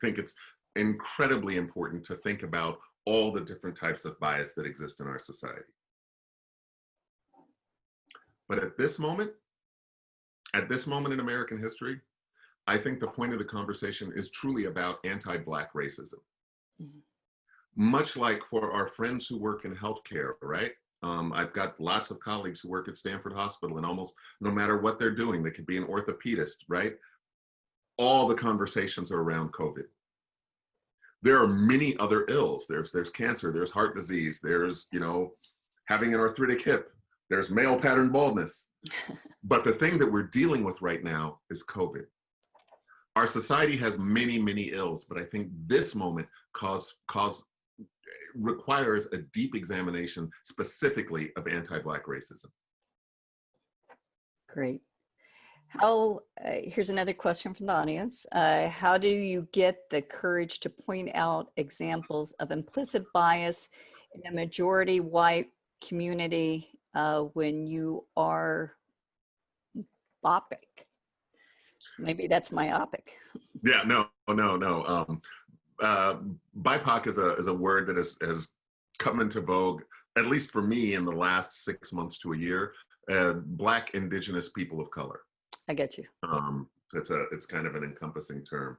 think it's incredibly important to think about all the different types of bias that exist in our society. But at this moment in American history, I think the point of the conversation is truly about anti-Black racism. Mm-hmm. Much like for our friends who work in healthcare, right? I've got lots of colleagues who work at Stanford Hospital, and almost no matter what they're doing, they could be an orthopedist, right? All the conversations are around COVID. There are many other ills. There's cancer, there's heart disease, there's, having an arthritic hip, there's male pattern baldness. But the thing that we're dealing with right now is COVID. Our society has many, many ills, but I think this moment requires a deep examination specifically of anti-Black racism. Great. Here's another question from the audience. How do you get the courage to point out examples of implicit bias in a majority white community when you are BIPOC? Maybe that's myopic. Yeah, no. BIPOC is a word that has come into vogue, at least for me, in the last 6 months to a year. Black Indigenous people of color. I get you. It's kind of an encompassing term.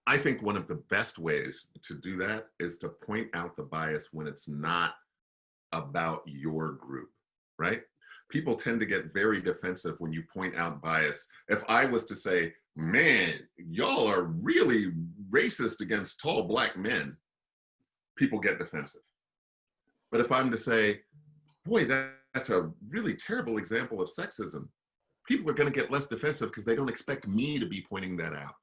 I think one of the best ways to do that is to point out the bias when it's not about your group, right? People tend to get very defensive when you point out bias. If I was to say, man, y'all are really racist against tall Black men, people get defensive. But if I'm to say, boy, that's a really terrible example of sexism, people are going to get less defensive because they don't expect me to be pointing that out.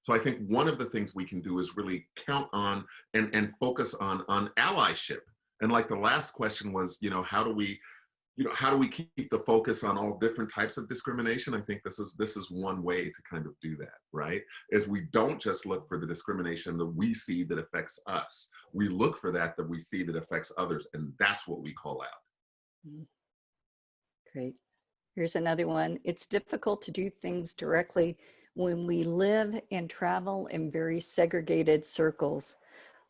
So I think one of the things we can do is really count on and focus on allyship. And like the last question was, how do we keep the focus on all different types of discrimination? I think this is one way to kind of do that, right? Is we don't just look for the discrimination that we see that affects us. We look for that we see that affects others, and that's what we call out. Great. Here's another one. It's difficult to do things directly when we live and travel in very segregated circles.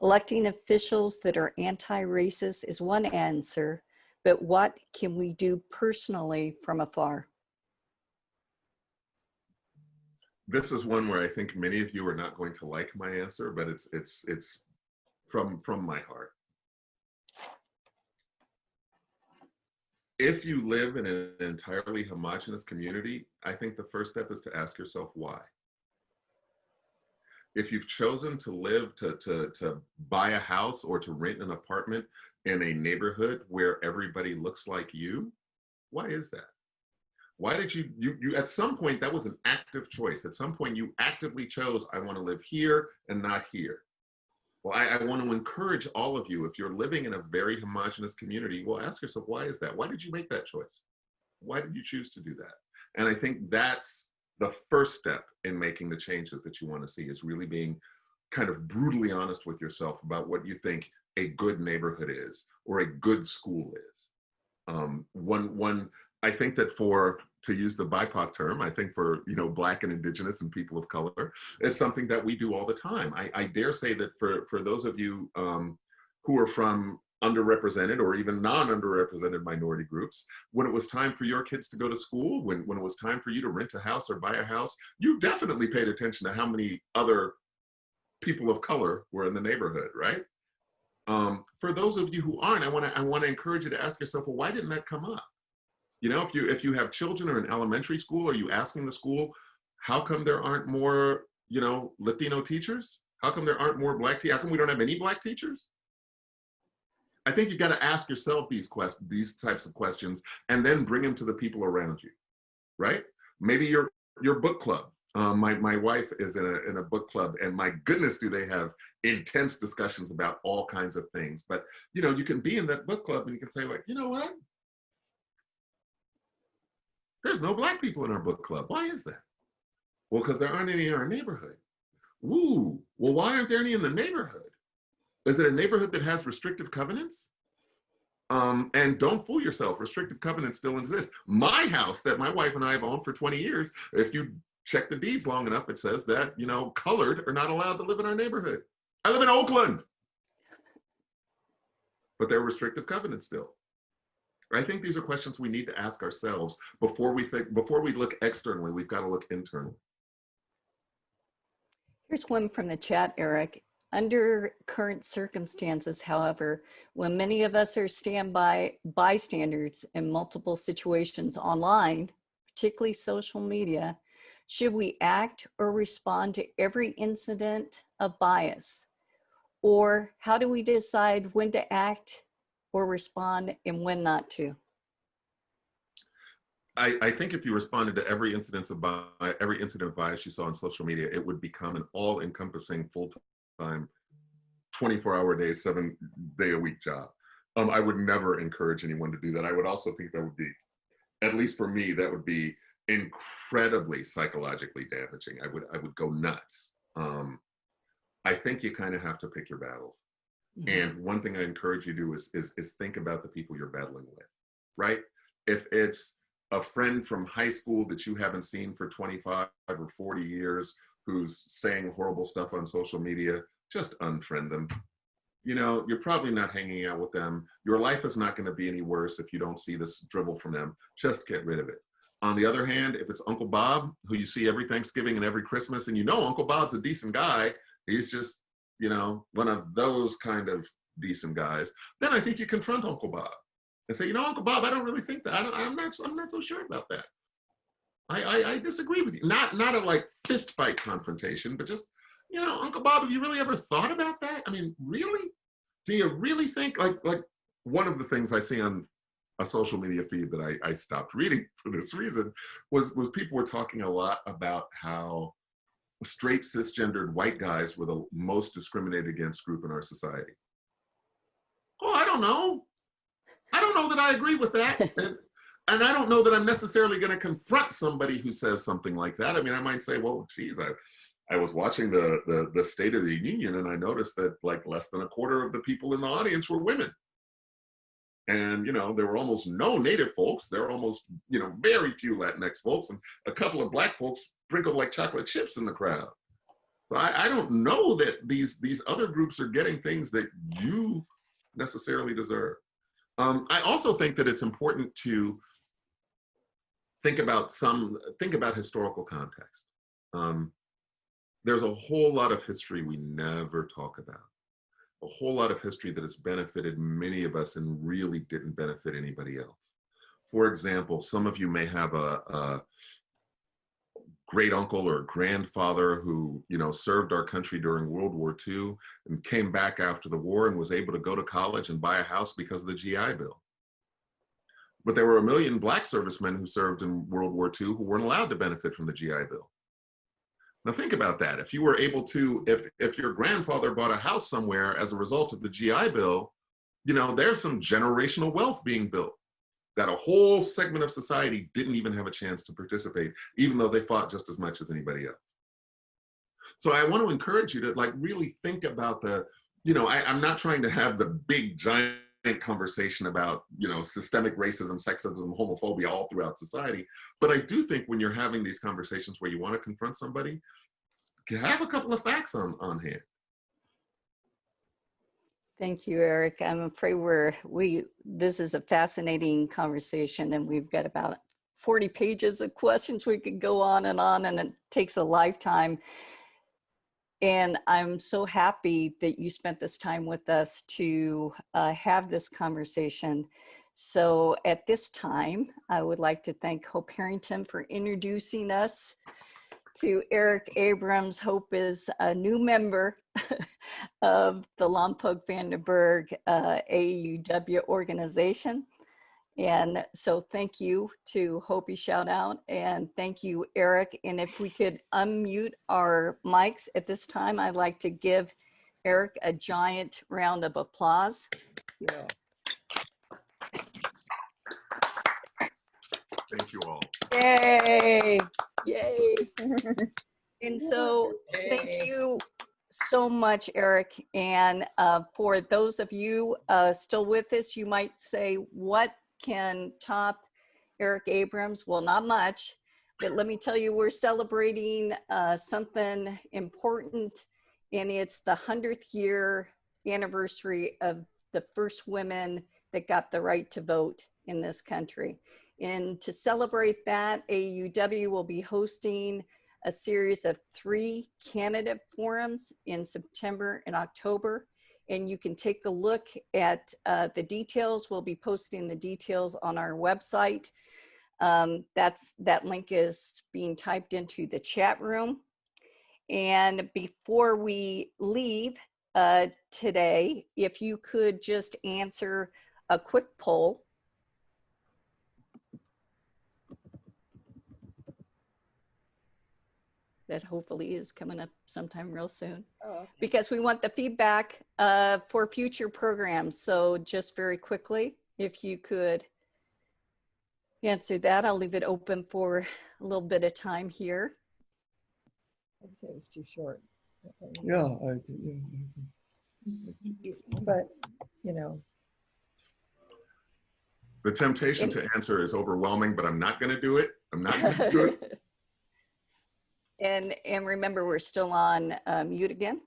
Electing officials that are anti-racist is one answer, but what can we do personally from afar? This is one where I think many of you are not going to like my answer, but it's from my heart. If you live in an entirely homogenous community, I think the first step is to ask yourself why. If you've chosen to live, to buy a house or to rent an apartment in a neighborhood where everybody looks like you, why is that? Why did you at some point, that was an active choice. At some point you actively chose, I want to live here and not here. Well, I want to encourage all of you, if you're living in a very homogenous community, well, ask yourself, why is that? Why did you make that choice? Why did you choose to do that? And I think that's the first step in making the changes that you want to see, is really being kind of brutally honest with yourself about what you think a good neighborhood is or a good school is. I think that to use the BIPOC term, I think for, Black and Indigenous and people of color, it's something that we do all the time. I dare say that for those of you who are from underrepresented or even non-underrepresented minority groups, when it was time for your kids to go to school, when it was time for you to rent a house or buy a house, you definitely paid attention to how many other people of color were in the neighborhood, right? For those of you who aren't, I want to encourage you to ask yourself, well, why didn't that come up? If you have children or in elementary school, are you asking the school, how come there aren't more, Latino teachers? How come there aren't more Black teachers? How come we don't have any Black teachers? I think you've got to ask yourself these types of questions, and then bring them to the people around you, right? Maybe your book club. My wife is in a book club, and my goodness, do they have intense discussions about all kinds of things. But you can be in that book club and you can say, like, you know what? There's no Black people in our book club. Why is that? Well, because there aren't any in our neighborhood. Woo. Well, why aren't there any in the neighborhood? Is it a neighborhood that has restrictive covenants? And don't fool yourself, restrictive covenants still exist. My house that my wife and I have owned for 20 years, if you check the deeds long enough, it says that, colored are not allowed to live in our neighborhood. I live in Oakland. But there are restrictive covenants still. I think these are questions we need to ask ourselves before we look externally. We've got to look internally. Here's one from the chat, Eric. Under current circumstances, however, when many of us are standby bystanders in multiple situations online, particularly social media, should we act or respond to every incident of bias? Or how do we decide when to act or respond and when not to? I think if you responded to every incident of bias you saw on social media, it would become an all-encompassing, full-time, 24-hour-a-day, 7-day-a-week job. I would never encourage anyone to do that. I would also think that would be, at least for me, that would be incredibly psychologically damaging. I would go nuts. I think you kind of have to pick your battles. Mm-hmm. And one thing I encourage you to do is think about the people you're battling with, right? If it's a friend from high school that you haven't seen for 25 or 40 years who's saying horrible stuff on social media, just unfriend them. You're probably not hanging out with them. Your life is not going to be any worse if you don't see this drivel from them. Just get rid of it. On the other hand, if it's Uncle Bob, who you see every Thanksgiving and every Christmas, and Uncle Bob's a decent guy, he's just, one of those kind of decent guys, then I think you confront Uncle Bob and say, Uncle Bob, I don't really think that. I'm not so sure about that. I disagree with you. Not a like fist fight confrontation, but just, Uncle Bob, have you really ever thought about that? I mean, really? Do you really think, like one of the things I see on a social media feed that I stopped reading for this reason was people were talking a lot about how straight cisgendered white guys were the most discriminated against group in our society. Oh, I don't know. I don't know that I agree with that. And I don't know that I'm necessarily going to confront somebody who says something like that. I mean, I might say, well, geez, I was watching the State of the Union and I noticed that like less than a quarter of the people in the audience were women. And, there were almost no Native folks. There were almost, very few Latinx folks and a couple of Black folks sprinkled like chocolate chips in the crowd. So I don't know that these other groups are getting things that you necessarily deserve. I also think that it's important to think about historical context. There's a whole lot of history we never talk about. A whole lot of history that has benefited many of us and really didn't benefit anybody else. For example, some of you may have a great uncle or grandfather who, served our country during World War II and came back after the war and was able to go to college and buy a house because of the GI Bill. but there were 1 million Black servicemen who served in World War II who weren't allowed to benefit from the GI Bill. Now think about that. If you were able to, if your grandfather bought a house somewhere as a result of the GI Bill, you know, there's some generational wealth being built that a whole segment of society didn't even have a chance to participate, even though they fought just as much as anybody else. So I want to encourage you to like really think about the, you know, I'm not trying to have the big giant conversation about, you know, systemic racism, sexism, homophobia all throughout society. But I do think when you're having these conversations where you want to confront somebody, have a couple of facts on hand. Thank you, Eric. I'm afraid this is a fascinating conversation, and we've got about 40 pages of questions we could go on, and it takes a lifetime. And I'm so happy that you spent this time with us to have this conversation. So at this time, I would like to thank Hope Harrington for introducing us to Eric Abrams. Hope is a new member of the Lompoc-Vandenberg AUW organization. And so thank you to Hopi, shout out, and thank you, Eric. And if we could unmute our mics at this time, I'd like to give Eric a giant round of applause. Yeah. Thank you all. Yay, yay. And so thank you so much, Eric. And for those of you still with us, you might say, what can top Eric Abrams? Well, not much, but let me tell you, we're celebrating something important, and it's the 100th year anniversary of the first women that got the right to vote in this country. And to celebrate that, AUW will be hosting a series of 3 candidate forums in September and October. And you can take a look at the details. We'll be posting the details on our website. That link is being typed into the chat room. And before we leave today, if you could just answer a quick poll. That hopefully is coming up sometime real soon. Oh, okay. Because we want the feedback for future programs. So just very quickly, if you could answer that, I'll leave it open for a little bit of time here. I'd say it was too short. Yeah, But, you know. The temptation to answer is overwhelming, but I'm not going to do it. I'm not going to do it. And remember, we're still on mute again.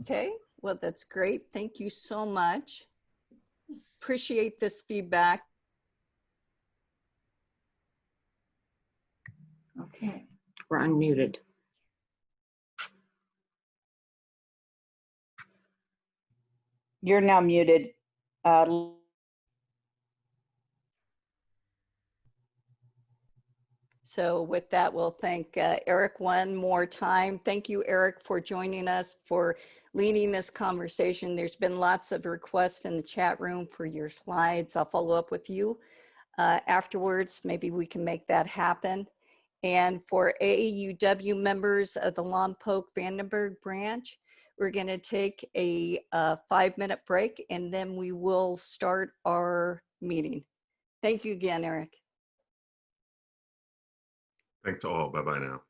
Okay, well, that's great. Thank you so much. Appreciate this feedback. Okay, we're unmuted. You're now muted. So with that, we'll thank Eric one more time. Thank you, Eric, for joining us, for leading this conversation. There's been lots of requests in the chat room for your slides. I'll follow up with you afterwards. Maybe we can make that happen. And for AAUW members of the Lompoc-Vandenberg branch, we're going to take a 5-minute break, and then we will start our meeting. Thank you again, Eric. Thanks to all. Bye-bye now.